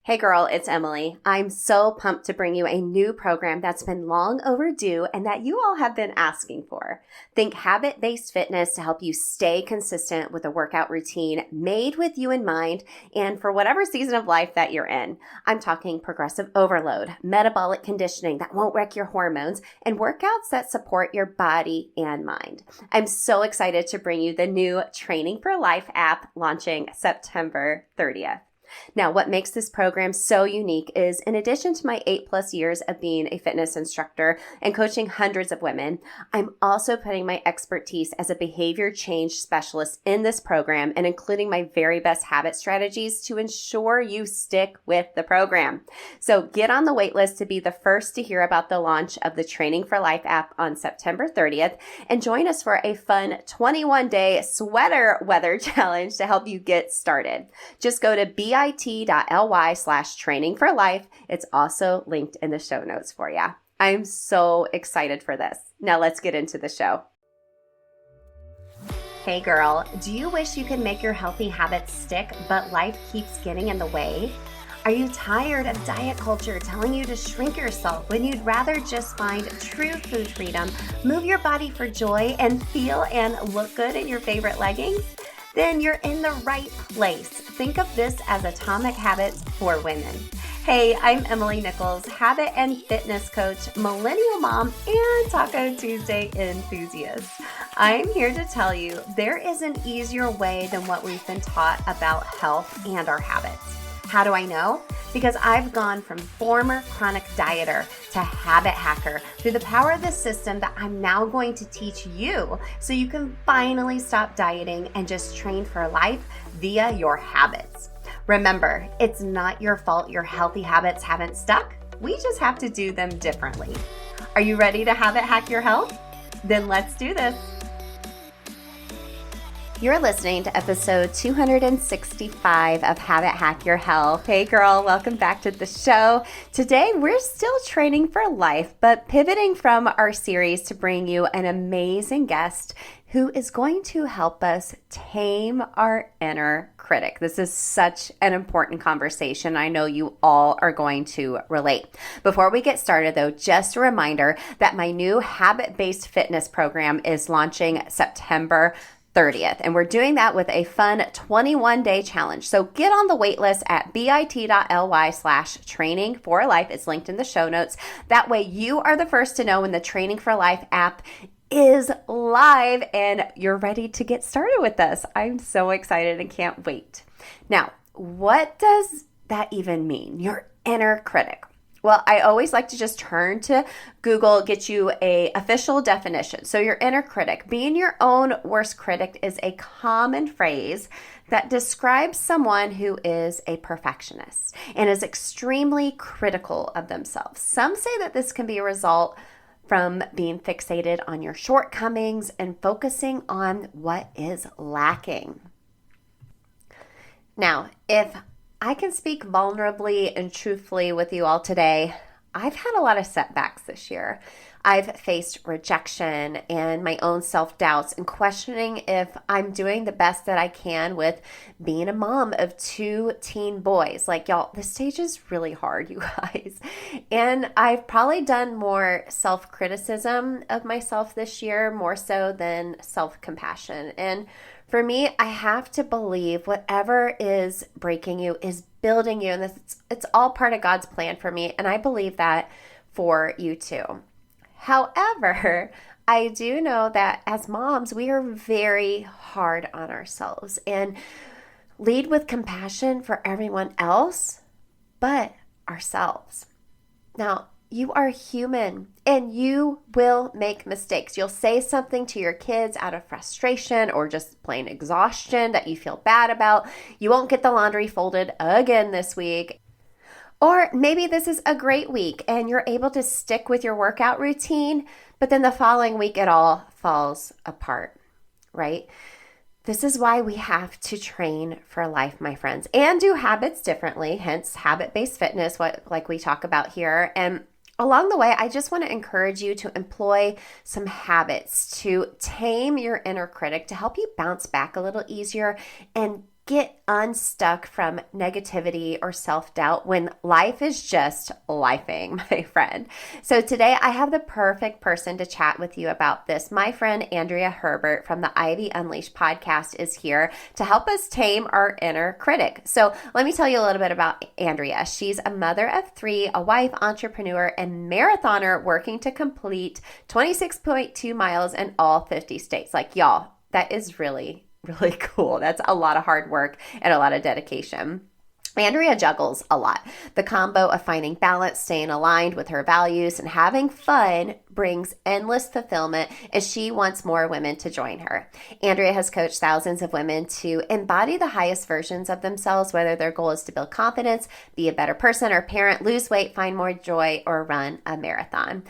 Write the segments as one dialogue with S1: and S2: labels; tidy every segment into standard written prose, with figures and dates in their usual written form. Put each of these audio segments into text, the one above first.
S1: Hey girl, it's Emily. I'm so pumped to bring you a new program that's been long overdue and that you all have been asking for. Think habit-based fitness to help you stay consistent with a workout routine made with you in mind and for whatever season of life that you're in. I'm talking progressive overload, metabolic conditioning that won't wreck your hormones, and workouts that support your body and mind. I'm so excited to bring you the new Training for Life app launching September 30th. Now, what makes this program so unique is in addition to my 8+ years of being a fitness instructor and coaching hundreds of women, I'm also putting my expertise as a behavior change specialist in this program and including my very best habit strategies to ensure you stick with the program. So get on the wait list to be the first to hear about the launch of the Training for Life app on September 30th and join us for a fun 21-day sweater weather challenge to help you get started. Just go to bit.ly/training for life. It's also linked in the show notes for you. I'm so excited for this. Now let's get into the show. Hey girl, do you wish you could make your healthy habits stick, but life keeps getting in the way? Are you tired of diet culture telling you to shrink yourself when you'd rather just find true food freedom, move your body for joy, and feel and look good in your favorite leggings? Then you're in the right place. Think of this as Atomic Habits for women. Hey, I'm Emily Nichols, habit and fitness coach, millennial mom, and Taco Tuesday enthusiast. I'm here to tell you there is an easier way than what we've been taught about health and our habits. How do I know? Because I've gone from former chronic dieter to habit hacker through the power of the system that I'm now going to teach you so you can finally stop dieting and just train for life via your habits. Remember, it's not your fault your healthy habits haven't stuck. We just have to do them differently. Are you ready to habit hack your health? Then let's do this. You're listening to episode 265 of Habit Hack Your Health. Hey girl, welcome back to the show. Today we're still training for life, but pivoting from our series to bring you an amazing guest who is going to help us tame our inner critic. This is such an important conversation. I know you all are going to relate. Before we get started though, just a reminder that my new habit-based fitness program is launching September 30th. And we're doing that with a fun 21-day challenge. So get on the wait list at bit.ly/training for life. It's linked in the show notes. That way you are the first to know when the Training for Life app is live and you're ready to get started with us. I'm so excited and can't wait. Now, what does that even mean? Your inner critic. Well, I always like to just turn to Google, get you a official definition. So your inner critic, being your own worst critic, is a common phrase that describes someone who is a perfectionist and is extremely critical of themselves. Some say that this can be a result from being fixated on your shortcomings and focusing on what is lacking. Now, if I can speak vulnerably and truthfully with you all today, I've had a lot of setbacks this year. I've faced rejection and my own self-doubts and questioning if I'm doing the best that I can with being a mom of 2 teen boys. Like, y'all, this stage is really hard, you guys. And I've probably done more self-criticism of myself this year, more so than self-compassion. And for me, I have to believe whatever is breaking you is building you, and it's all part of God's plan for me, and I believe that for you too. However, I do know that as moms, we are very hard on ourselves and lead with compassion for everyone else but ourselves. Now, you are human and you will make mistakes. You'll say something to your kids out of frustration or just plain exhaustion that you feel bad about. You won't get the laundry folded again this week. Or maybe this is a great week and you're able to stick with your workout routine, but then the following week it all falls apart, right? This is why we have to train for life, my friends, and do habits differently, hence habit-based fitness, like we talk about here. And along the way, I just want to encourage you to employ some habits to tame your inner critic, to help you bounce back a little easier and get unstuck from negativity or self doubt when life is just lifing, my friend. So, today I have the perfect person to chat with you about this. My friend Andrea Herbert from the Ivy Unleashed podcast is here to help us tame our inner critic. So, let me tell you a little bit about Andrea. She's a mother of three, a wife, entrepreneur, and marathoner working to complete 26.2 miles in all 50 states. Like, y'all, that is really cool. That's a lot of hard work and a lot of dedication. Andrea juggles a lot. The combo of finding balance, staying aligned with her values, and having fun brings endless fulfillment as she wants more women to join her. Andrea has coached thousands of women to embody the highest versions of themselves, whether their goal is to build confidence, be a better person or parent, lose weight, find more joy, or run a marathon.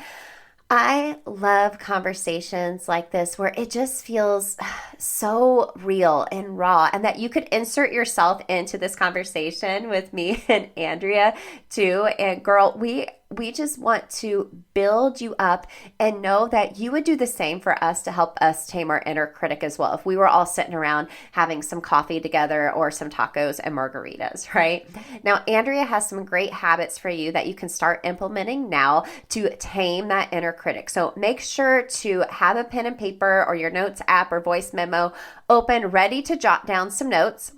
S1: I love conversations like this where it just feels so real and raw, and that you could insert yourself into this conversation with me and Andrea too. And girl, we just want to build you up and know that you would do the same for us to help us tame our inner critic as well. If we were all sitting around having some coffee together or some tacos and margaritas, right? Now, Andrea has some great habits for you that you can start implementing now to tame that inner critic. So make sure to have a pen and paper or your notes app or voice memo open, ready to jot down some notes.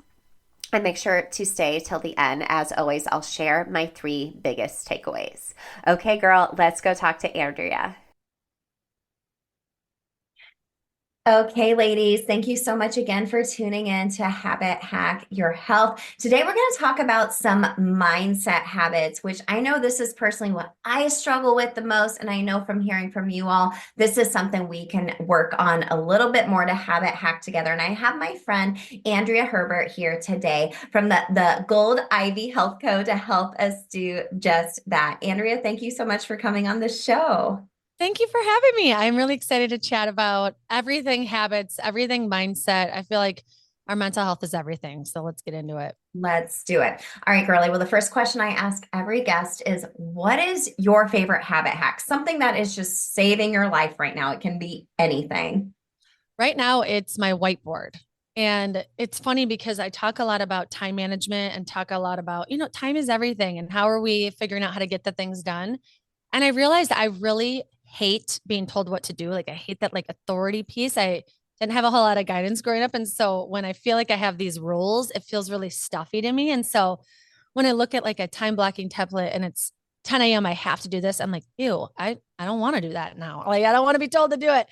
S1: And make sure to stay till the end. As always, I'll share my three biggest takeaways. Okay, girl, let's go talk to Andrea. Okay, ladies, thank you so much again for tuning in to Habit Hack Your Health. Today, we're going to talk about some mindset habits, which I know this is personally what I struggle with the most. And I know from hearing from you all, this is something we can work on a little bit more to habit hack together. And I have my friend Andrea Herbert here today from the Gold Ivy Health Co. to help us do just that. Andrea, thank you so much for coming on the show.
S2: Thank you for having me. I'm really excited to chat about everything habits, everything mindset. I feel like our mental health is everything. So let's get into it.
S1: Let's do it. All right, girly. Well, the first question I ask every guest is, what is your favorite habit hack? Something that is just saving your life right now. It can be anything.
S2: Right now, it's my whiteboard. And it's funny because I talk a lot about time management and talk a lot about, time is everything and how are we figuring out how to get the things done. And I realized I really hate being told what to do. Like I hate that like authority piece. I didn't have a whole lot of guidance growing up. And so when I feel like I have these rules, it feels really stuffy to me. And so when I look at like a time blocking template and it's 10 a.m., I have to do this. I'm like, ew, I don't want to do that now. Like I don't want to be told to do it.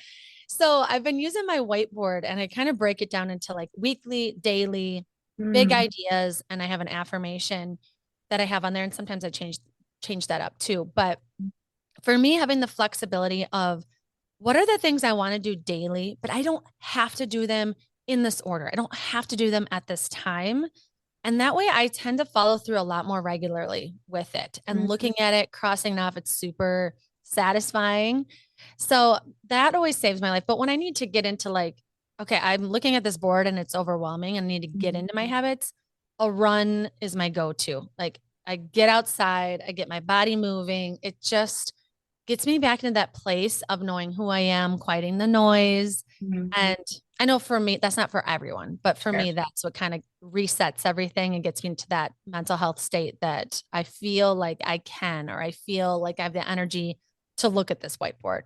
S2: So I've been using my whiteboard and I kind of break it down into like weekly, daily, big
S1: Mm,
S2: ideas. And I have an affirmation that I have on there. And sometimes I change that up too. But for me, having the flexibility of what are the things I want to do daily, but I don't have to do them in this order. I don't have to do them at this time. And that way I tend to follow through a lot more regularly with it and
S1: mm,
S2: looking at it, crossing it off. It's super satisfying. So that always saves my life. But when I need to get into like, okay, I'm looking at this board and it's overwhelming and I need to get into my
S1: mm,
S2: habits, a run is my go-to. Like I get outside, I get my body moving. It just gets me back into that place of knowing who I am, quieting the noise.
S1: mm.
S2: And I know for me, that's not for everyone, but for
S1: Sure.
S2: me, that's what kind of resets everything and gets me into that mental health state that I feel like I can, or I feel like I have the energy to look at this whiteboard.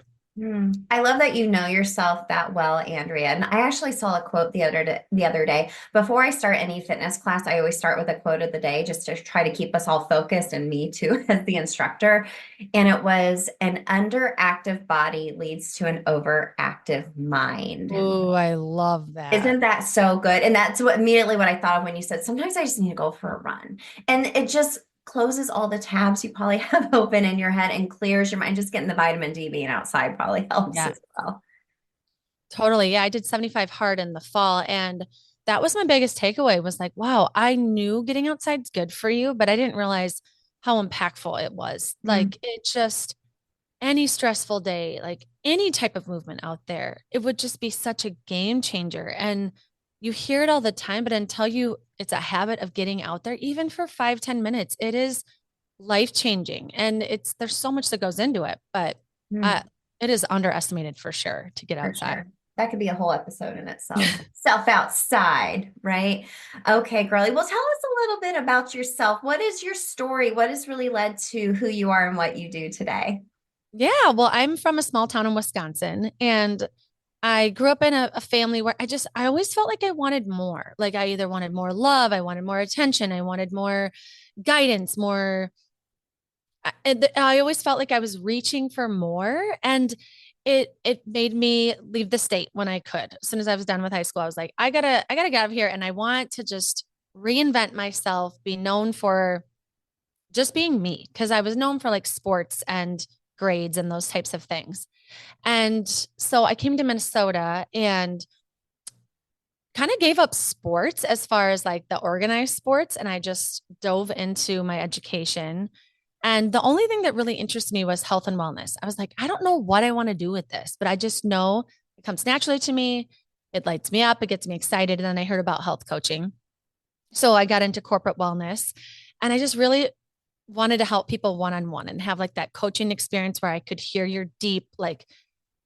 S1: I love that you know yourself that well, Andrea. And I actually saw a quote the other day. Before I start any fitness class, I always start with a quote of the day just to try to keep us all focused and me too as the instructor. And it was, an underactive body leads to an overactive mind.
S2: Oh, I love that.
S1: Isn't that so good? And that's what I thought of when you said, sometimes I just need to go for a run. And it just closes all the tabs you probably have open in your head and clears your mind. Just getting the vitamin D being outside probably helps
S2: Yeah,
S1: as well.
S2: totally. Yeah, I did 75 hard in the fall and that was my biggest takeaway was like, wow, I knew getting outside's good for you, but I didn't realize how impactful it was.
S1: Mm,
S2: Like it just any stressful day, like any type of movement out there, it would just be such a game changer. And you hear it all the time, but until it's a habit of getting out there, even for 5, 10 minutes, it is life changing. And there's so much that goes into it, but
S1: mm.
S2: uh, it is underestimated for sure to get
S1: For
S2: outside.
S1: sure.
S3: that could be a whole episode in itself. Self outside, right? Okay, girly. Well, tell us a little bit about yourself. What is your story? What has really led to who you are and what you do today?
S2: Yeah, well, I'm from a small town in Wisconsin, and I grew up in a family where I always felt like I wanted more. Like I either wanted more love, I wanted more attention, I wanted more guidance, more. I always felt like I was reaching for more, and it made me leave the state when I could. As soon as I was done with high school, I was like, I gotta get out of here, and I want to just reinvent myself, be known for just being me, because I was known for like sports and grades and those types of things. And so I came to Minnesota and kind of gave up sports as far as like the organized sports. And I just dove into my education. And the only thing that really interested me was health and wellness. I was like, I don't know what I want to do with this, but I just know it comes naturally to me. It lights me up, it gets me excited. And then I heard about health coaching. So I got into corporate wellness and I just really wanted to help people one on one and have like that coaching experience where I could hear your deep, like,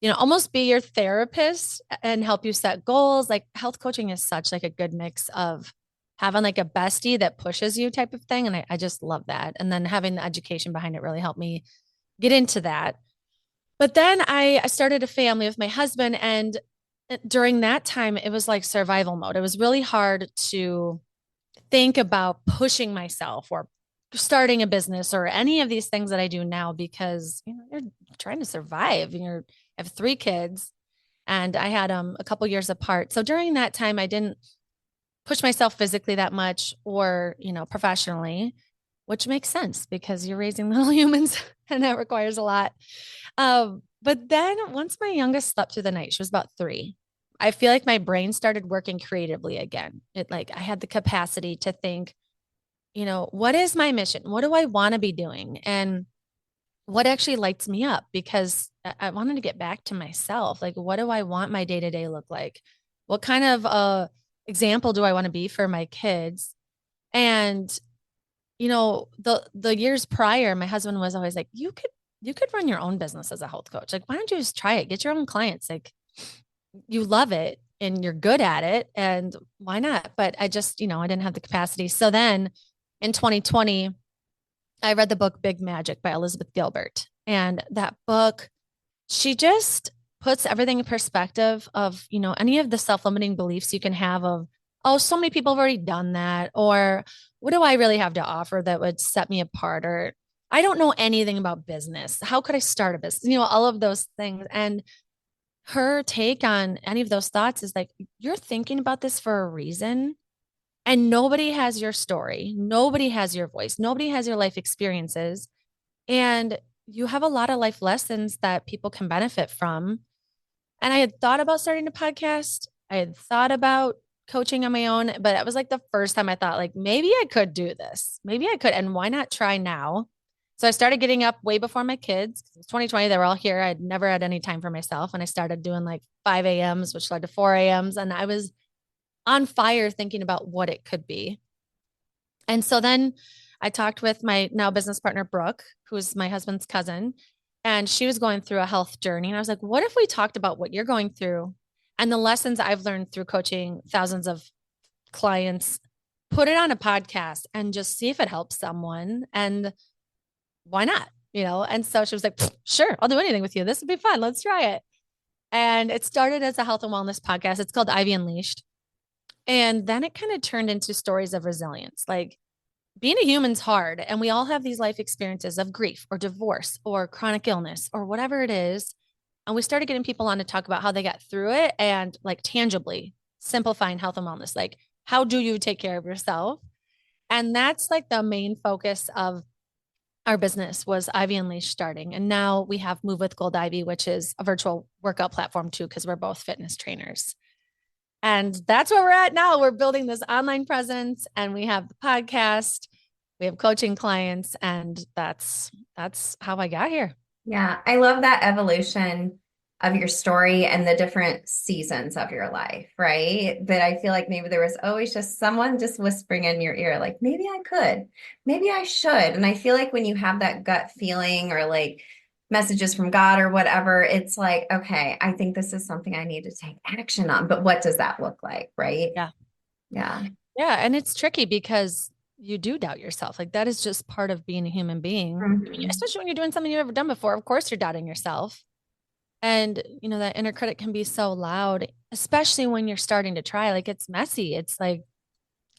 S2: almost be your therapist and help you set goals. Like health coaching is such like a good mix of having like a bestie that pushes you type of thing. And I just love that. And then having the education behind it really helped me get into that. But then I started a family with my husband. And during that time, it was like survival mode. It was really hard to think about pushing myself or starting a business or any of these things that I do now because you're trying to survive and I have three kids and I had them a couple years apart. So during that time I didn't push myself physically that much or, professionally, which makes sense because you're raising little humans and that requires a lot. But then once my youngest slept through the night, she was about 3. I feel like my brain started working creatively again. It like I had the capacity to think, what is my mission? What do I want to be doing? And what actually lights me up? Because I wanted to get back to myself. Like, what do I want my day to day look like? What kind of example do I want to be for my kids? And the years prior, my husband was always like, you could run your own business as a health coach. Like, why don't you just try it? Get your own clients. Like, you love it and you're good at it, and why not? But I just, I didn't have the capacity. So then in 2020, I read the book Big Magic by Elizabeth Gilbert. And that book, she just puts everything in perspective of, any of the self-limiting beliefs you can have of, oh, so many people have already done that. Or what do I really have to offer that would set me apart? Or I don't know anything about business. How could I start a business? All of those things. And her take on any of those thoughts is like, you're thinking about this for a reason. And nobody has your story. Nobody has your voice. Nobody has your life experiences. And you have a lot of life lessons that people can benefit from. And I had thought about starting a podcast. I had thought about coaching on my own, but it was like the first time I thought, like, maybe I could do this. Maybe I could. And why not try now? So I started getting up way before my kids. It was 2020. They were all here. I'd never had any time for myself. And I started doing like 5 a.m.s, which led to 4 a.m.s. And I was on fire thinking about what it could be. And so then I talked with my now business partner, Brooke, who's my husband's cousin, and she was going through a health journey. And I was like, what if we talked about what you're going through and the lessons I've learned through coaching thousands of clients, put it on a podcast and just see if it helps someone? And why not? And so she was like, sure, I'll do anything with you. This would be fun. Let's try it. And it started as a health and wellness podcast. It's called Ivy Unleashed. And then it kind of turned into stories of resilience. Like being a human's hard, and we all have these life experiences of grief or divorce or chronic illness or whatever it is. And we started getting people on to talk about how they got through it and like tangibly simplifying health and wellness. Like, how do you take care of yourself? And that's like the main focus of our business was Ivy Unleashed starting. And now we have Move with Gold Ivy, which is a virtual workout platform too, because we're both fitness trainers. And that's where we're at now. We're building this online presence and we have the podcast, we have coaching clients, and that's how I got here.
S3: Yeah, I love that evolution of your story and the different seasons of your life, right? But I feel like maybe there was always just someone just whispering in your ear, like, maybe I could, maybe I should. And I feel like when you have that gut feeling or like messages from God or whatever, it's like, okay, I think this is something I need to take action on. But what does that look like, right?
S2: Yeah.
S3: Yeah.
S2: Yeah. And it's tricky because you do doubt yourself. Like that is just part of being a human being,
S3: Mhm.
S2: especially when you're doing something you've never done before. Of course, you're doubting yourself. And, that inner critic can be so loud, especially when you're starting to try. Like it's messy. It's like,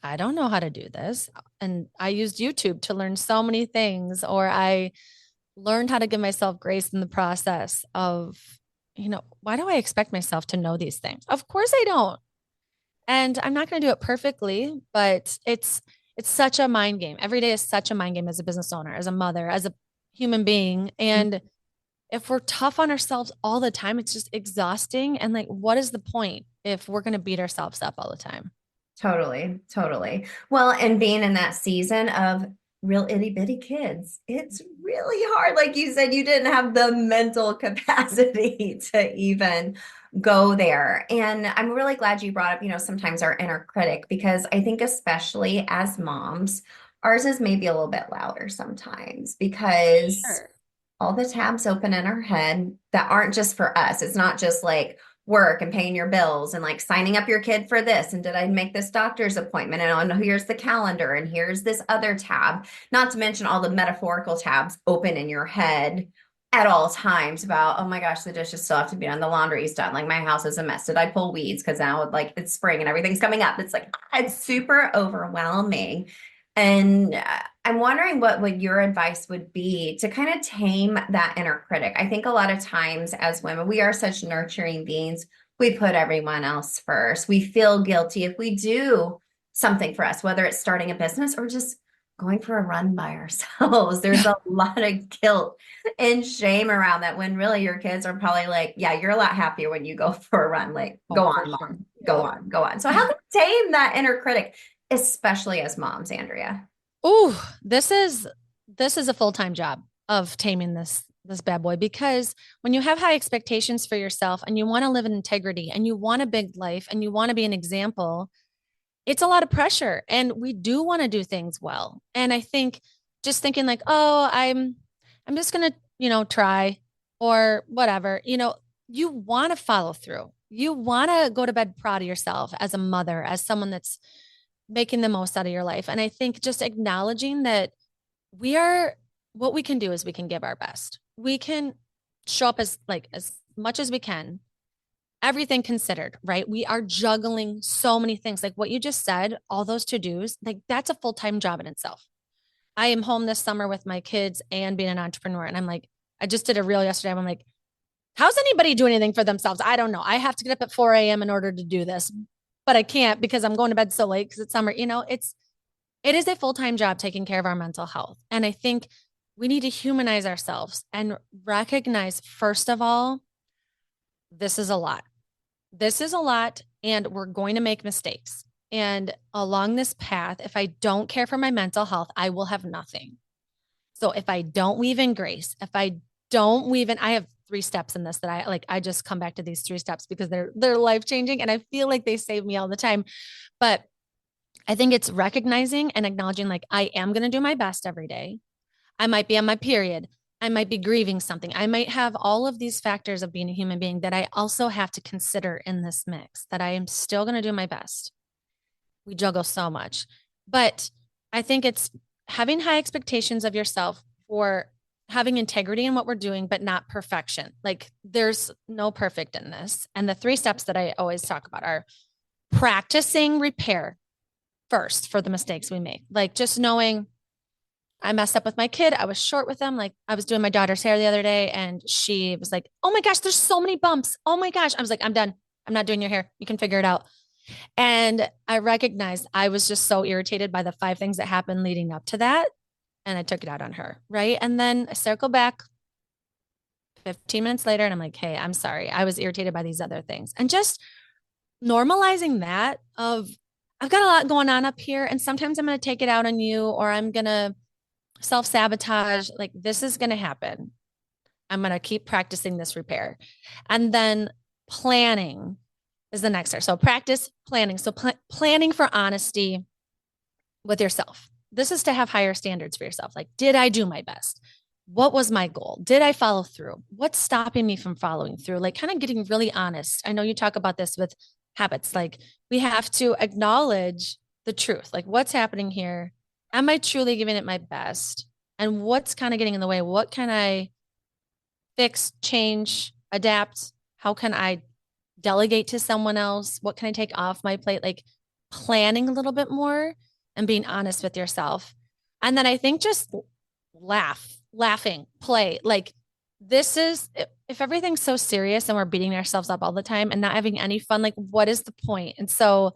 S2: I don't know how to do this. And I used YouTube to learn so many things, or I learned how to give myself grace in the process of, why do I expect myself to know these things? Of course I don't. And I'm not going to do it perfectly, but it's such a mind game. Every day is such a mind game as a business owner, as a mother, as a human being. And if we're tough on ourselves all the time, it's just exhausting. And like, what is the point if we're going to beat ourselves up all the time?
S3: Totally, totally. Well, and being in that season of real itty bitty kids, it's really hard. Like you said, you didn't have the mental capacity to even go there. And I'm really glad you brought up, sometimes our inner critic, because I think, especially as moms, ours is maybe a little bit louder sometimes because
S2: Sure.
S3: all the tabs open in our head that aren't just for us. It's not just like work and paying your bills and like signing up your kid for this. And did I make this doctor's appointment? And oh, here's the calendar and here's this other tab. Not to mention all the metaphorical tabs open in your head at all times about, oh my gosh, the dishes still have to be done. The laundry's done. Like my house is a mess. Did I pull weeds? Because now like it's spring and everything's coming up. It's like, it's super overwhelming. And I'm wondering what your advice would be to kind of tame that inner critic. I think a lot of times as women, we are such nurturing beings. We put everyone else first. We feel guilty if we do something for us, whether it's starting a business or just going for a run by ourselves. There's a lot of guilt and shame around that when really your kids are probably like, yeah, you're a lot happier when you go for a run. Like,
S2: Oh,
S3: go
S2: for
S3: on,
S2: sure.
S3: mom, go on, go on. So how to tame that inner critic, especially as moms, Andrea?
S2: Oh, this is a full-time job of taming this bad boy, because when you have high expectations for yourself and you want to live in integrity and you want a big life and you want to be an example, it's a lot of pressure, and we do want to do things well. And I think just thinking like, oh, I'm just going to, try or whatever, you want to follow through. You want to go to bed proud of yourself as a mother, as someone that's making the most out of your life. And I think just acknowledging that we are what we can do is we can give our best. We can show up as much as we can, everything considered, right? We are juggling so many things. Like what you just said, all those to-dos, like that's a full-time job in itself. I am home this summer with my kids and being an entrepreneur. And I'm like, I just did a reel yesterday. I'm like, how's anybody doing anything for themselves? I don't know. I have to get up at 4 a.m. in order to do this, but I can't because I'm going to bed so late because it's summer. It is a full-time job taking care of our mental health. And I think we need to humanize ourselves and recognize, first of all, this is a lot. This is a lot, and we're going to make mistakes. And along this path, if I don't care for my mental health, I will have nothing. So if I don't weave in grace, if I don't weave in, I have 3 steps in this that I just come back to these 3 steps because they're life changing, and I feel like they save me all the time. But I think it's recognizing and acknowledging like I am going to do my best every day. I might be on my period. I might be grieving something. I might have all of these factors of being a human being that I also have to consider in this mix, that I am still going to do my best. We juggle so much. But I think it's having high expectations of yourself for having integrity in what we're doing, but not perfection. Like there's no perfect in this. And the 3 steps that I always talk about are practicing repair first for the mistakes we make. Like just knowing I messed up with my kid. I was short with them. Like I was doing my daughter's hair the other day and she was like, oh my gosh, there's so many bumps. Oh my gosh. I was like, I'm done. I'm not doing your hair. You can figure it out. And I recognized I was just so irritated by the 5 things that happened leading up to that. And I took it out on her. Right. And then I circle back 15 minutes later and I'm like, hey, I'm sorry. I was irritated by these other things. And just normalizing that of I've got a lot going on up here. And sometimes I'm going to take it out on you, or I'm going to self-sabotage. Like this is going to happen. I'm going to keep practicing this repair. And then planning is the next step. So practice planning. So planning for honesty with yourself. This is to have higher standards for yourself. Like, did I do my best? what was my goal? Did I follow through? What's stopping me from following through? Like kind of getting really honest. I know you talk about this with habits. Like we have to acknowledge the truth. Like what's happening here? Am I truly giving it my best? And what's kind of getting in the way? What can I fix, change, adapt? How can I delegate to someone else? What can I take off my plate? Like planning a little bit more and being honest with yourself. And then I think just laughing, play. Like this is, if everything's so serious and we're beating ourselves up all the time and not having any fun, like what is the point? And so,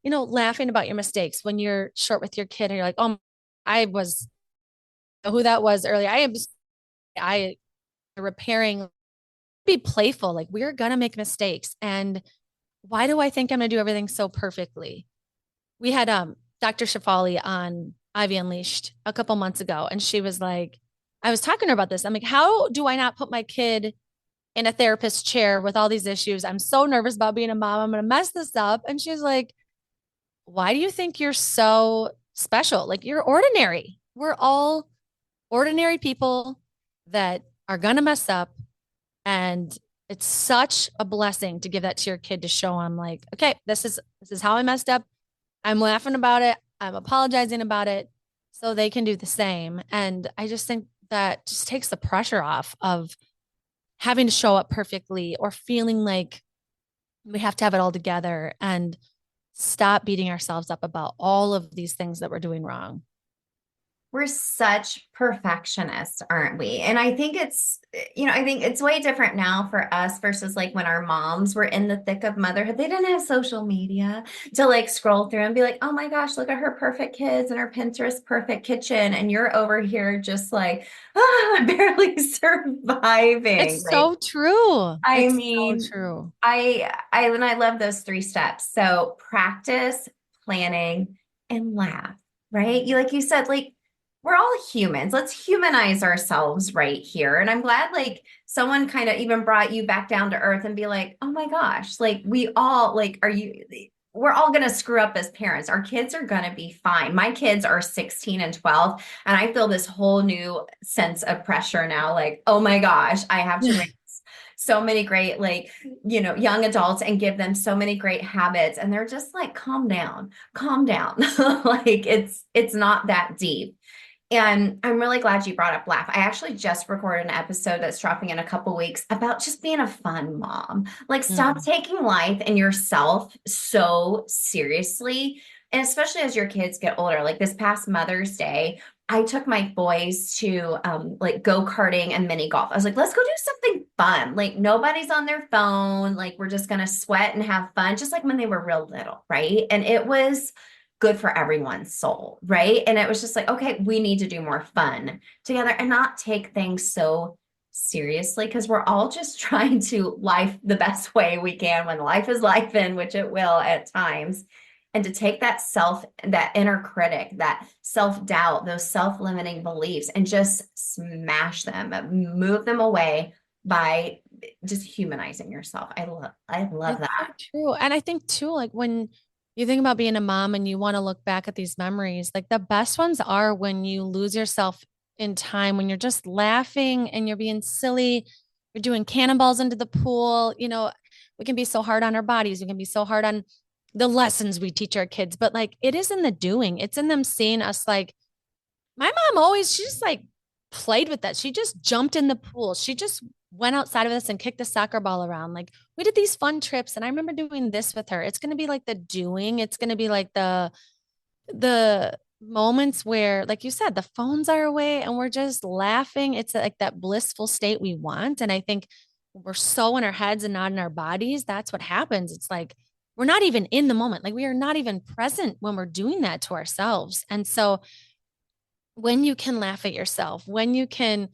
S2: laughing about your mistakes when you're short with your kid and you're like, oh, I was who that was earlier. I repairing, be playful. Like we're going to make mistakes. And why do I think I'm going to do everything so perfectly? We had Dr. Shafali on Ivy Unleashed a couple months ago, and she was like, I was talking to her about this. I'm like, how do I not put my kid in a therapist chair with all these issues? I'm so nervous about being a mom. I'm going to mess this up. And she's like, why do you think you're so special? Like you're ordinary. We're all ordinary people that are going to mess up. And it's such a blessing to give that to your kid to show them like, okay, this is how I messed up. I'm laughing about it. I'm apologizing about it so they can do the same. And I just think that just takes the pressure off of having to show up perfectly or feeling like we have to have it all together and stop beating ourselves up about all of these things that we're doing wrong.
S3: We're such perfectionists, aren't we? And I think it's way different now for us versus like when our moms were in the thick of motherhood. They didn't have social media to like scroll through and be like, oh my gosh, look at her perfect kids and her Pinterest perfect kitchen. And you're over here just like, barely surviving.
S2: It's so true.
S3: I
S2: It's so
S3: mean,
S2: true.
S3: and I love those 3 steps. So practice, planning, and laugh, right? You, like you said, like we're all humans. Let's humanize ourselves right here. And I'm glad like someone kind of even brought you back down to earth and be like, oh my gosh, like we all like, we're all going to screw up as parents. Our kids are going to be fine. My kids are 16 and 12, and I feel this whole new sense of pressure now. Like, oh my gosh, I have to raise so many great, like, young adults and give them so many great habits. And they're just like, calm down, calm down. Like it's not that deep. And I'm really glad you brought up laugh. I actually just recorded an episode that's dropping in a couple weeks about just being a fun mom. Like, stop taking life and yourself so seriously. And especially as your kids get older, like this past Mother's Day, I took my boys to like go-karting and mini golf. I was like, let's go do something fun. Like nobody's on their phone. Like we're just gonna sweat and have fun, just like when they were real little, right? And it was good for everyone's soul, right? And it was just like, okay, we need to do more fun together and not take things so seriously because we're all just trying to life the best way we can when life is life in, which it will at times. And to take that inner critic, that self-doubt, those self-limiting beliefs, and just smash them, move them away by just humanizing yourself. I love
S2: It's so
S3: that.
S2: true. And I think too, like when you think about being a mom and you want to look back at these memories, like the best ones are when you lose yourself in time, when you're just laughing and you're being silly, you're doing cannonballs into the pool. We can be so hard on our bodies. We can be so hard on the lessons we teach our kids, but like it is in the doing. It's in them seeing us like my mom always, she just like played with that. She just jumped in the pool. She just went outside of us and kicked the soccer ball around. Like we did these fun trips. And I remember doing this with her. It's going to be like the doing. It's going to be like the moments where, like you said, the phones are away and we're just laughing. It's like that blissful state we want. And I think we're so in our heads and not in our bodies. That's what happens. It's like we're not even in the moment. Like we are not even present when we're doing that to ourselves. And so when you can laugh at yourself, when you can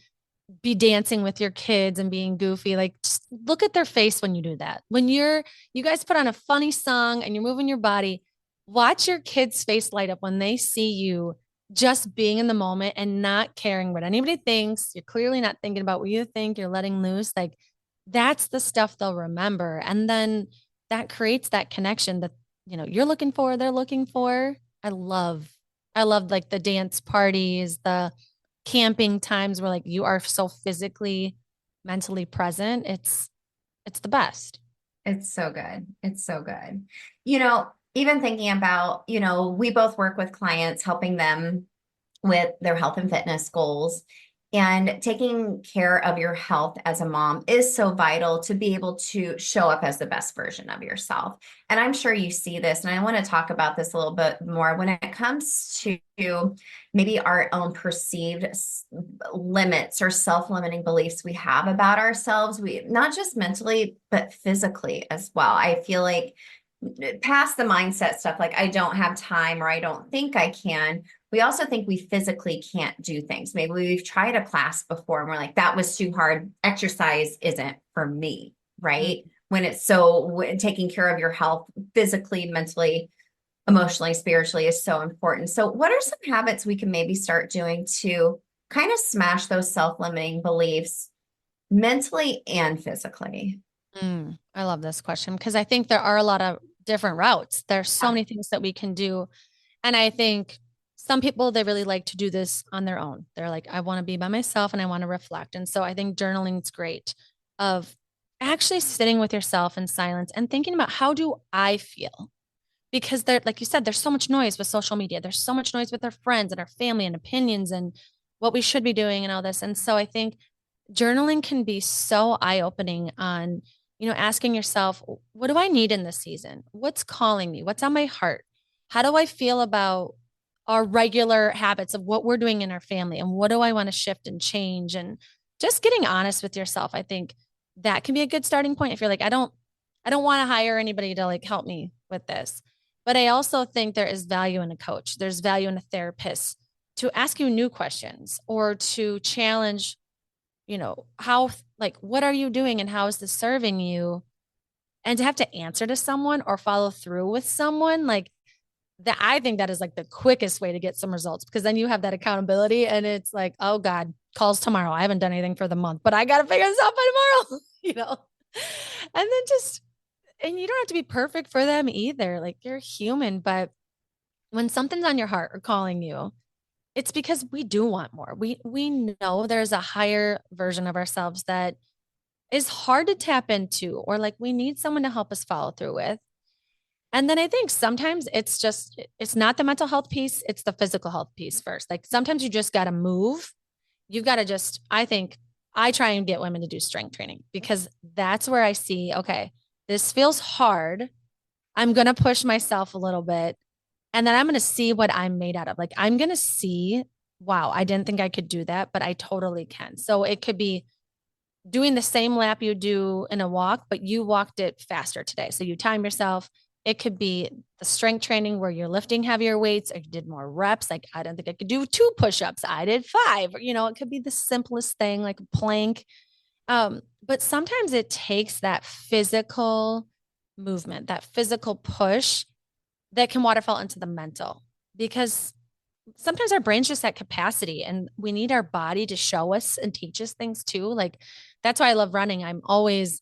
S2: be dancing with your kids and being goofy, like just look at their face when you do that. When you guys put on a funny song and you're moving your body, watch your kids' face light up when they see you just being in the moment and not caring what anybody thinks. You're clearly not thinking about what you think, you're letting loose. Like that's the stuff they'll remember. And then that creates that connection that, you're looking for, they're looking for. I love like the dance parties, the camping times where like you are so physically, mentally present. It's the best.
S3: It's so good. It's so good. Even thinking about, we both work with clients, helping them with their health and fitness goals. And taking care of your health as a mom is so vital to be able to show up as the best version of yourself. And I'm sure you see this, and I want to talk about this a little bit more when it comes to maybe our own perceived limits or self-limiting beliefs we have about ourselves. We not just mentally, but physically as well. I feel like past the mindset stuff, like I don't have time or I don't think I can, we also think we physically can't do things. Maybe we've tried a class before and we're like, that was too hard. Exercise isn't for me, right? When it's taking care of your health physically, mentally, emotionally, spiritually is so important. So, what are some habits we can maybe start doing to kind of smash those self-limiting beliefs mentally and physically?
S2: I love this question because I think there are a lot of different routes. There's so
S3: Yeah.
S2: many things that we can do. And I think some people, they really like to do this on their own. They're like, I want to be by myself and I want to reflect. And so I think journaling is great of actually sitting with yourself in silence and thinking about how do I feel? Because there, like you said, there's so much noise with social media. There's so much noise with our friends and our family and opinions and what we should be doing and all this. And so I think journaling can be so eye-opening on, asking yourself, what do I need in this season? What's calling me? What's on my heart? How do I feel about our regular habits of what we're doing in our family? And what do I want to shift and change? And just getting honest with yourself. I think that can be a good starting point. If you're like, I don't want to hire anybody to like help me with this. But I also think there is value in a coach. There's value in a therapist to ask you new questions or to challenge, how, like, what are you doing and how is this serving you? And to have to answer to someone or follow through with someone, like that, I think that is like the quickest way to get some results because then you have that accountability and it's like, oh God, calls tomorrow. I haven't done anything for the month, but I got to figure this out by tomorrow, And then and you don't have to be perfect for them either. Like you're human, but when something's on your heart or calling you, it's because we do want more. We know there's a higher version of ourselves that is hard to tap into, or like we need someone to help us follow through with. And then I think sometimes it's not the mental health piece, it's the physical health piece first. Like sometimes you just got to move. You've got to I think I try and get women to do strength training because that's where I see, okay, this feels hard. I'm going to push myself a little bit and then I'm going to see what I'm made out of. Like I'm going to see, wow, I didn't think I could do that, but I totally can. So it could be doing the same lap you do in a walk, but you walked it faster today. So you time yourself. It could be the strength training where you're lifting heavier weights or you did more reps. Like I don't think I could do 2 push-ups. I did 5. It could be the simplest thing like a plank. But sometimes it takes that physical movement, that physical push that can waterfall into the mental because sometimes our brain's just at capacity and we need our body to show us and teach us things too. Like that's why I love running. I'm always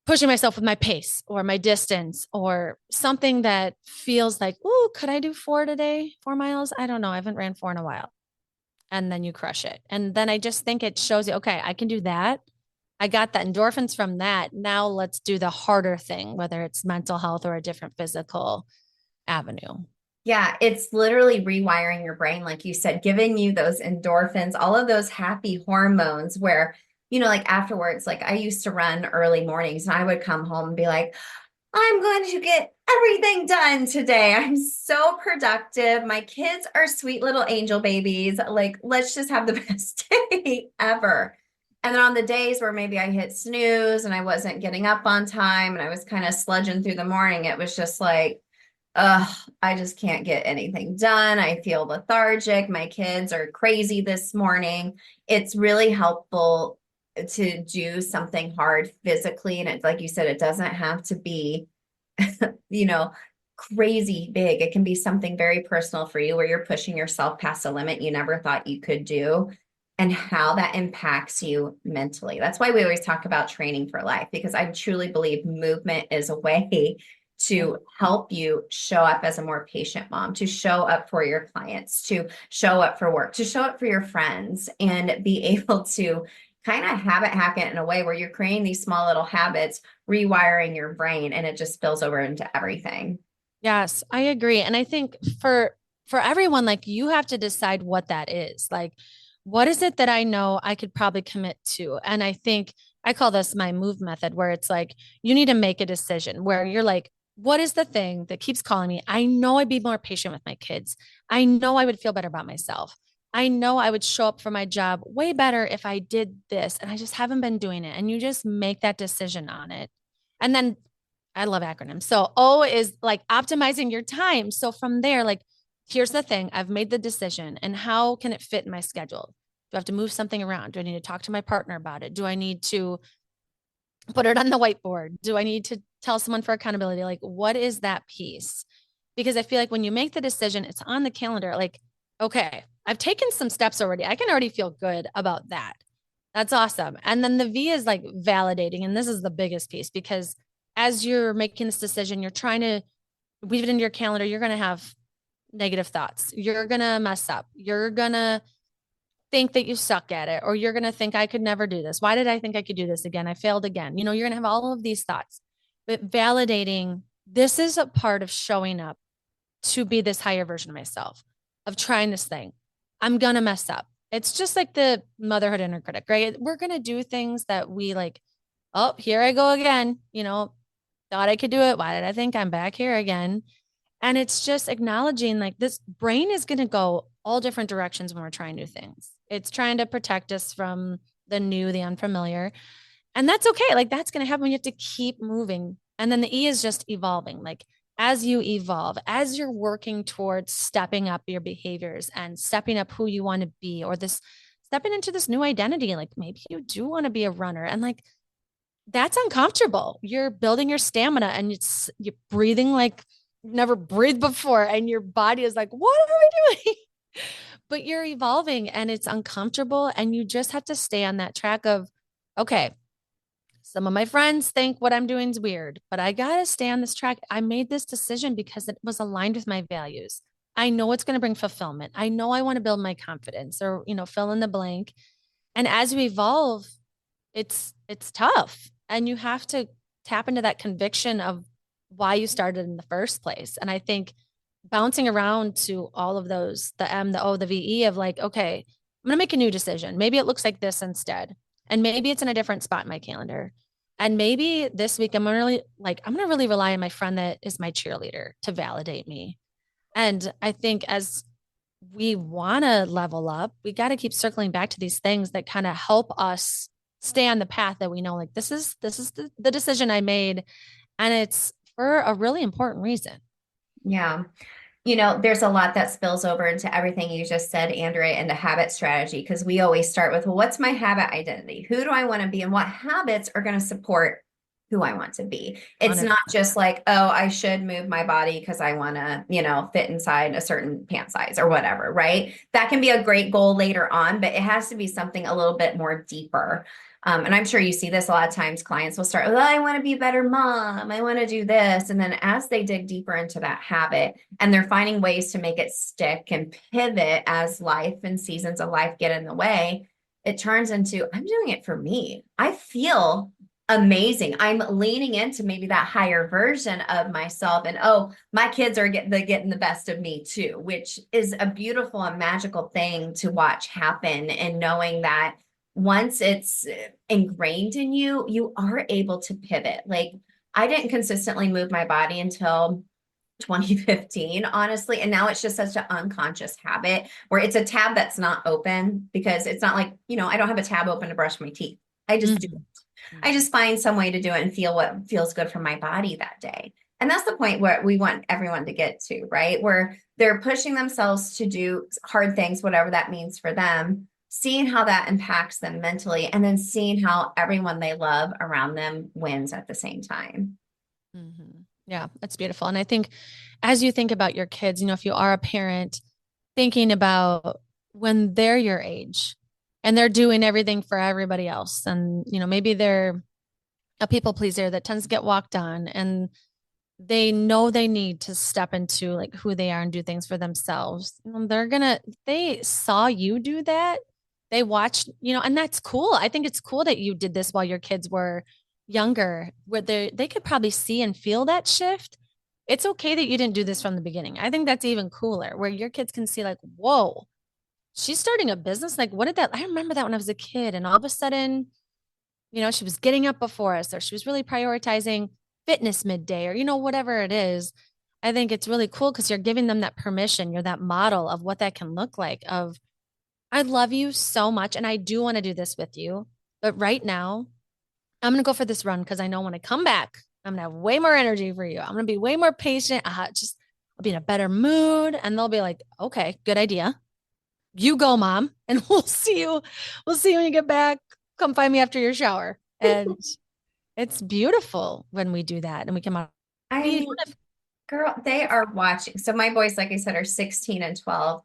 S2: pushing myself with my pace or my distance or something that feels like, oh, could I do 4 today? 4 miles? I don't know. I haven't ran 4 in a while. And then you crush it. And then I just think it shows you, okay, I can do that. I got the endorphins from that. Now let's do the harder thing, whether it's mental health or a different physical avenue.
S3: Yeah, it's literally rewiring your brain, like you said, giving you those endorphins, all of those happy hormones where, like afterwards, like I used to run early mornings and I would come home and be like, I'm going to get everything done today. I'm so productive. My kids are sweet little angel babies. Like, let's just have the best day ever. And then on the days where maybe I hit snooze and I wasn't getting up on time and I was kind of sludging through the morning, it was just like, I just can't get anything done. I feel lethargic. My kids are crazy this morning. It's really helpful to do something hard physically. And it's like you said, it doesn't have to be, you know, crazy big. It can be something very personal for you where you're pushing yourself past a limit you never thought you could do and how that impacts you mentally. That's why we always talk about training for life, because I truly believe movement is a way to help you show up as a more patient mom, to show up for your clients, to show up for work, to show up for your friends, and be able to kind of habit hack it in a way where you're creating these small little habits, rewiring your brain, and it just spills over into everything.
S2: Yes, I agree. And I think for everyone, like you have to decide what that is. Like, what is it that I know I could probably commit to? And I think I call this my move method, where it's like you need to make a decision where you're like, what is the thing that keeps calling me? I know I'd be more patient with my kids. I know I would feel better about myself. I know I would show up for my job way better if I did this. And I just haven't been doing it. And you just make that decision on it. And then I love acronyms. So O is like optimizing your time. So from there, like, here's the thing, I've made the decision and how can it fit in my schedule? Do I have to move something around? Do I need to talk to my partner about it? Do I need to put it on the whiteboard? Do I need to tell someone for accountability? Like, what is that piece? Because I feel like when you make the decision, it's on the calendar. Like, okay, I've taken some steps already. I can already feel good about that. That's awesome. And then the V is like validating. And this is the biggest piece because as you're making this decision, you're trying to weave it into your calendar. You're going to have negative thoughts. You're going to mess up. You're going to think that you suck at it, or you're going to think I could never do this. Why did I think I could do this again? I failed again. You know, you're going to have all of these thoughts, but validating this is a part of showing up to be this higher version of myself, of trying this thing. I'm going to mess up. It's just like the motherhood inner critic, right? We're going to do things that we like, oh, here I go again. You know, thought I could do it. Why did I think I'm back here again? And it's just acknowledging like this brain is going to go all different directions when we're trying new things. It's trying to protect us from the new, the unfamiliar. And that's okay. Like that's going to happen. You have to keep moving. And then the E is just evolving. Like as you evolve, as you're working towards stepping up your behaviors and stepping up who you want to be, or this stepping into this new identity, like maybe you do want to be a runner. And like that's uncomfortable. You're building your stamina and you're breathing like you've never breathed before. And your body is like, what are we doing? But you're evolving and it's uncomfortable. And you just have to stay on that track of, okay, some of my friends think what I'm doing is weird, but I got to stay on this track. I made this decision because it was aligned with my values. I know it's going to bring fulfillment. I know I want to build my confidence or, you know, fill in the blank. And as we evolve, it's tough. And you have to tap into that conviction of why you started in the first place. And I think bouncing around to all of those, the M, the O, the VE of like, okay, I'm going to make a new decision. Maybe it looks like this instead. And maybe it's in a different spot in my calendar. And maybe this week I'm going to really rely on my friend that is my cheerleader to validate me. And I think as we want to level up, we got to keep circling back to these things that kind of help us stay on the path that we know, like this is the decision I made. And it's for a really important reason.
S3: Yeah. You know, there's a lot that spills over into everything you just said, Andrea, into habit strategy, because we always start with, well, what's my habit identity? Who do I want to be? And what habits are going to support who I want to be? It's not
S2: 100%.
S3: just like, oh, I should move my body because I want to, you know, fit inside a certain pant size or whatever, right? That can be a great goal later on, but it has to be something a little bit more deeper. And I'm sure you see this a lot of times. Clients will start, well, I want to be a better mom. I want to do this. And then as they dig deeper into that habit and they're finding ways to make it stick and pivot as life and seasons of life get in the way, it turns into, I'm doing it for me. I feel amazing. I'm leaning into maybe that higher version of myself. And oh, my kids are getting the best of me too, which is a beautiful and magical thing to watch happen. And knowing that once it's ingrained in you, you are able to pivot. Like I didn't consistently move my body until 2015, honestly. And now it's just such an unconscious habit where it's a tab that's not open because it's not like, you know, I don't have a tab open to brush my teeth. I just do it. I just find some way to do it and feel what feels good for my body that day. And that's the point where we want everyone to get to, right? Where they're pushing themselves to do hard things, whatever that means for them, seeing how that impacts them mentally, and then seeing how everyone they love around them wins at the same time.
S2: Mm-hmm. Yeah, that's beautiful. And I think as you think about your kids, you know, if you are a parent, thinking about when they're your age and they're doing everything for everybody else. And, you know, maybe they're a people pleaser that tends to get walked on and they know they need to step into like who they are and do things for themselves. They saw you do that. They watched, and that's cool. I think it's cool that you did this while your kids were younger, where they could probably see and feel that shift. It's okay that you didn't do this from the beginning. I think that's even cooler, where your kids can see like, whoa, she's starting a business. Like, what did that? I remember that when I was a kid, and all of a sudden, she was getting up before us, or she was really prioritizing fitness midday, or, whatever it is. I think it's really cool because you're giving them that permission. You're that model of what that can look like of, I love you so much. And I do want to do this with you. But right now, I'm going to go for this run because I know when I come back, I'm going to have way more energy for you. I'm going to be way more patient. I'll be in a better mood. And they'll be like, okay, good idea. You go, mom, and we'll see you. We'll see you when you get back. Come find me after your shower. And it's beautiful when we do that and we come out.
S3: I mean, girl, they are watching. So my boys, like I said, are 16 and 12.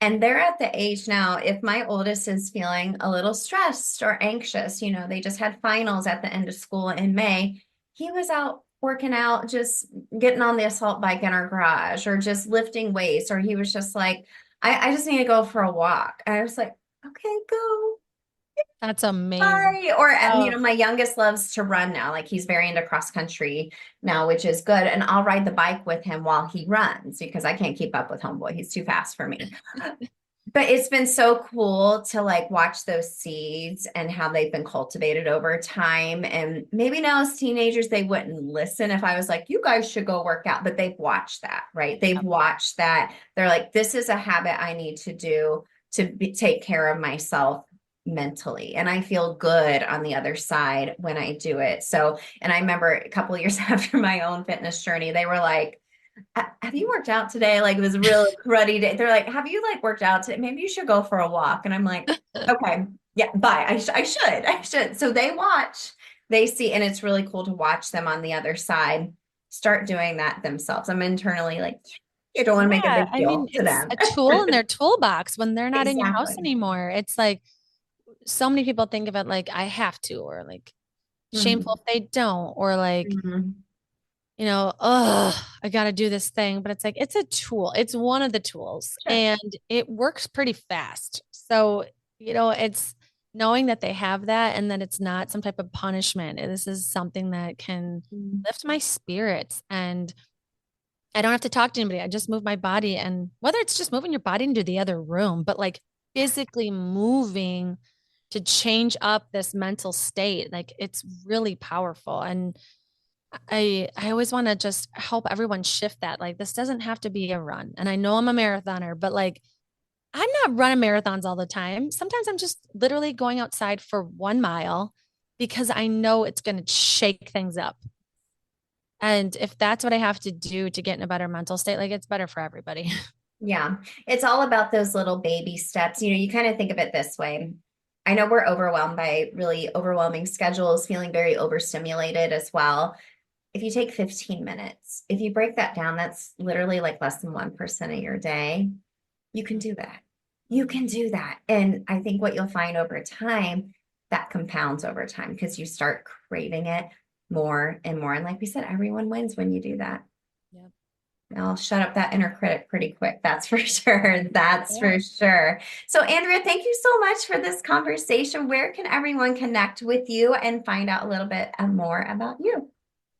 S3: And they're at the age now, if my oldest is feeling a little stressed or anxious, they just had finals at the end of school in May. He was out working out, just getting on the assault bike in our garage or just lifting weights. Or he was just like, I just need to go for a walk. And I was like, okay, go.
S2: That's amazing.
S3: Bye. Or,
S2: Oh,
S3: my youngest loves to run now. Like he's very into cross country now, which is good. And I'll ride the bike with him while he runs because I can't keep up with homeboy. He's too fast for me. But it's been so cool to like watch those seeds and how they've been cultivated over time. And maybe now as teenagers, they wouldn't listen if I was like, you guys should go work out, but they've watched that, right? They've watched that. They're like, this is a habit I need to do to take care of myself mentally. And I feel good on the other side when I do it. So, and I remember a couple of years after my own fitness journey, they were like, have you worked out today? Like it was a really cruddy day. They're like, have you like worked out today? Maybe you should go for a walk. And I'm like, okay, yeah, bye. I should. So they watch, they see, and it's really cool to watch them on the other side start doing that themselves. I'm internally like, you don't want to make a
S2: yeah.
S3: big
S2: I mean,
S3: deal to
S2: it's
S3: them.
S2: a tool in their toolbox when they're not in your house
S3: Exactly.
S2: anymore. It's like so many people think of it like I have to, or like shameful
S3: Mhm.
S2: if they don't, or like,
S3: Mhm.
S2: oh, I got to do this thing. But it's like, it's a tool. It's one of the tools
S3: Sure.
S2: and it works pretty fast. So, it's knowing that they have that and that it's not some type of punishment. This is something that can
S3: Mhm.
S2: lift my spirits. And I don't have to talk to anybody. I just move my body. And whether it's just moving your body into the other room, but like physically moving to change up this mental state, like it's really powerful. And I always want to just help everyone shift that. Like this doesn't have to be a run. And I know I'm a marathoner, but like I'm not running marathons all the time. Sometimes I'm just literally going outside for 1 mile because I know it's going to shake things up. And if that's what I have to do to get in a better mental state, like it's better for everybody.
S3: Yeah, it's all about those little baby steps. You kind of think of it this way. I know we're overwhelmed by really overwhelming schedules, feeling very overstimulated as well. If you take 15 minutes, if you break that down, that's literally like less than 1% of your day. You can do that. You can do that. And I think what you'll find over time, that compounds over time because you start craving it more and more. And like we said, everyone wins when you do that.
S2: Yep.
S3: I'll shut up that inner critic pretty quick. That's for sure. That's
S2: Yeah.
S3: for sure. So, Andrea, thank you so much for this conversation. Where can everyone connect with you and find out a little bit more about you?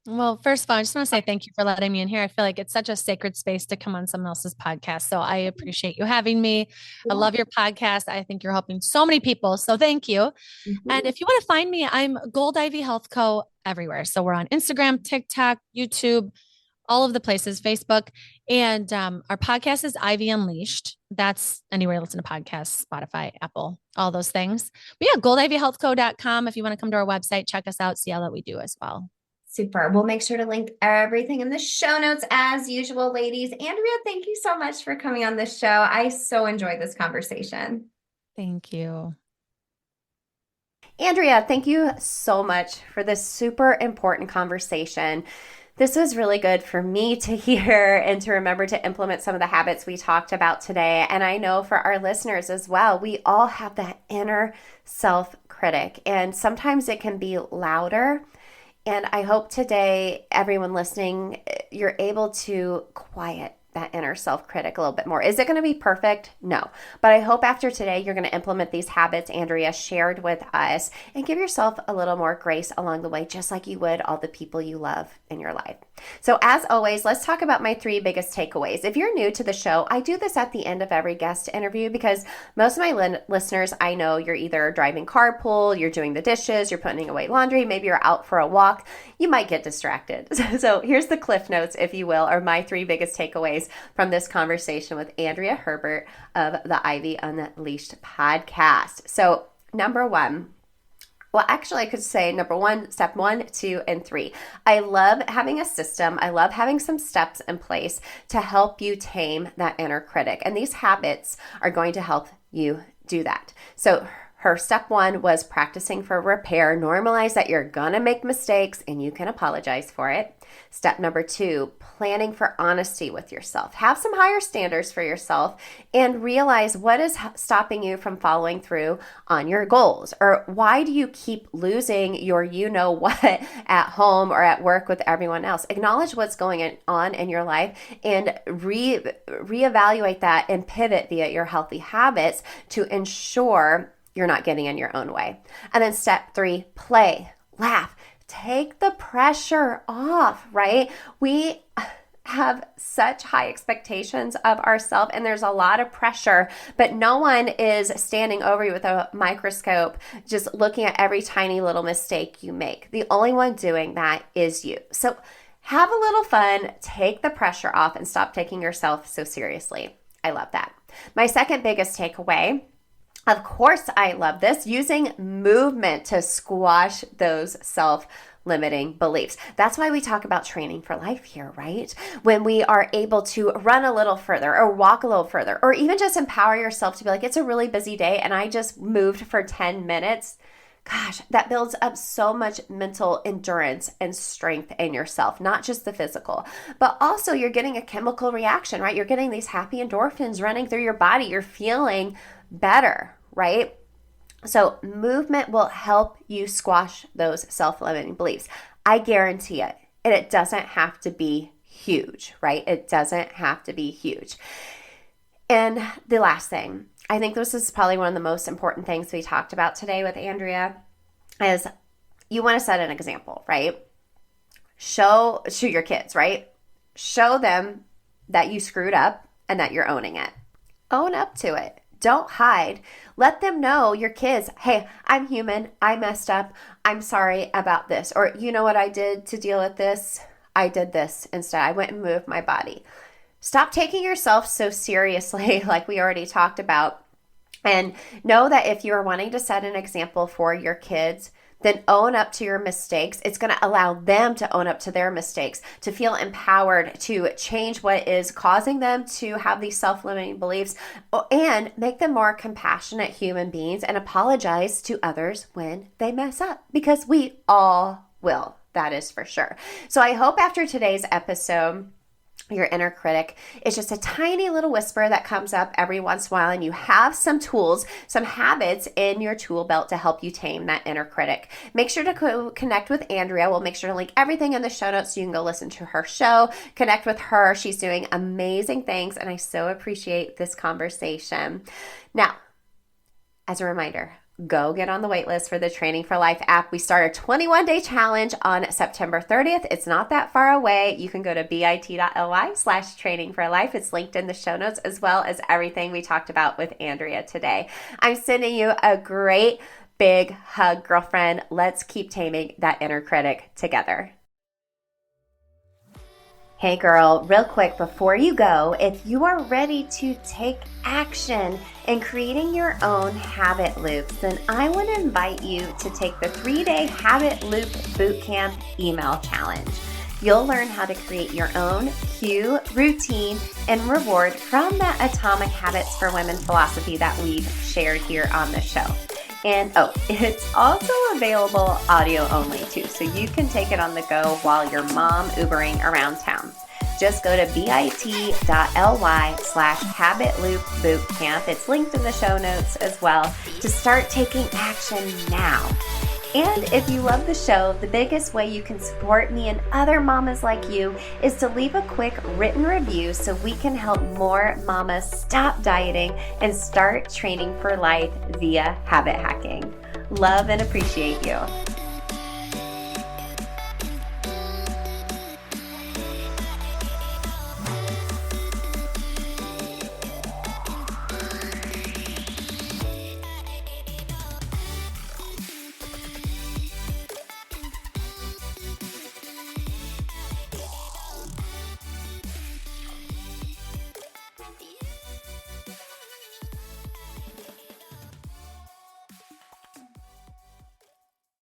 S2: Well, first of all, I just want to say thank you for letting me in here. I feel like it's such a sacred space to come on someone else's podcast. So I appreciate you having me. I
S3: Yeah.
S2: love your podcast. I think you're helping so many people. So thank you. And
S3: Mhm.
S2: if you want to find me, I'm Gold Ivy Health Co. everywhere. So we're on Instagram, TikTok, YouTube, all of the places, Facebook. And our podcast is Ivy Unleashed. That's anywhere you listen to podcasts, Spotify, Apple, all those things. But yeah, goldivyhealthco.com. If you want to come to our website, check us out, see all that we do as well.
S3: Super. We'll make sure to link everything in the show notes as usual, ladies. Andrea, thank you so much for coming on this show. I so enjoyed this conversation.
S2: Thank you.
S1: Andrea, thank you so much for this super important conversation. This was really good for me to hear and to remember to implement some of the habits we talked about today. And I know for our listeners as well, we all have that inner self critic, and sometimes it can be louder And I hope today, everyone listening, you're able to quiet that inner self-critic a little bit more. Is it going to be perfect? No. But I hope after today, you're going to implement these habits Andrea shared with us and give yourself a little more grace along the way, just like you would all the people you love in your life. So as always, let's talk about my 3 biggest takeaways. If you're new to the show, I do this at the end of every guest interview because most of my listeners, I know you're either driving carpool, you're doing the dishes, you're putting away laundry, maybe you're out for a walk. You might get distracted. So here's the cliff notes, if you will, or my 3 biggest takeaways from this conversation with Andrea Herbert of the Ivy Unleashed podcast. So number 1, well, actually, I could say number 1, step 1, 2, and 3. I love having a system. I love having some steps in place to help you tame that inner critic. And these habits are going to help you do that. So her step 1 was practicing for repair. Normalize that you're going to make mistakes and you can apologize for it. Step number 2, planning for honesty with yourself. Have some higher standards for yourself and realize what is stopping you from following through on your goals, or why do you keep losing your you-know-what at home or at work with everyone else. Acknowledge what's going on in your life and reevaluate that and pivot via your healthy habits to ensure you're not getting in your own way. And then step 3, play, laugh. Take the pressure off, right? We have such high expectations of ourselves and there's a lot of pressure, but no one is standing over you with a microscope just looking at every tiny little mistake you make. The only one doing that is you. So have a little fun, take the pressure off, and stop taking yourself so seriously. I love that. My second biggest takeaway, of course, I love this, using movement to squash those self-limiting beliefs. That's why we talk about training for life here, right? When we are able to run a little further or walk a little further, or even just empower yourself to be like, it's a really busy day and I just moved for 10 minutes. Gosh, that builds up so much mental endurance and strength in yourself, not just the physical, but also you're getting a chemical reaction, right? You're getting these happy endorphins running through your body. You're feeling better, right? So movement will help you squash those self-limiting beliefs. I guarantee it. And it doesn't have to be huge, right? It doesn't have to be huge. And the last thing, I think this is probably one of the most important things we talked about today with Andrea, is you want to set an example, right? Show your kids, right? Show them that you screwed up and that you're owning it. Own up to it. Don't hide. Let them know, your kids, hey, I'm human. I messed up. I'm sorry about this. Or you know what I did to deal with this? I did this instead. I went and moved my body. Stop taking yourself so seriously, like we already talked about. And know that if you are wanting to set an example for your kids, then own up to your mistakes. It's going to allow them to own up to their mistakes, to feel empowered, to change what is causing them to have these self-limiting beliefs, and make them more compassionate human beings and apologize to others when they mess up, because we all will. That is for sure. So I hope after today's episode, your inner critic is just a tiny little whisper that comes up every once in a while, and you have some tools, some habits in your tool belt to help you tame that inner critic. Make sure to connect with Andrea. We'll make sure to link everything in the show notes so you can go listen to her show, connect with her. She's doing amazing things, and I so appreciate this conversation. Now, as a reminder, go get on the waitlist for the Training for Life app. We start a 21-day challenge on September 30th. It's not that far away. You can go to bit.ly/training for life. It's linked in the show notes, as well as everything we talked about with Andrea today. I'm sending you a great big hug, girlfriend. Let's keep taming that inner critic together. Hey girl, real quick before you go, if you are ready to take action in creating your own habit loops, then I want to invite you to take the 3-day Habit Loop Bootcamp email challenge. You'll learn how to create your own cue, routine, and reward from that Atomic Habits for Women philosophy that we've shared here on the show. And it's also available audio only too, so you can take it on the go while you're mom Ubering around town. Just go to bit.ly/habitloopbootcamp. It's linked in the show notes as well to start taking action now. And if you love the show, the biggest way you can support me and other mamas like you is to leave a quick written review so we can help more mamas stop dieting and start training for life via habit hacking. Love and appreciate you.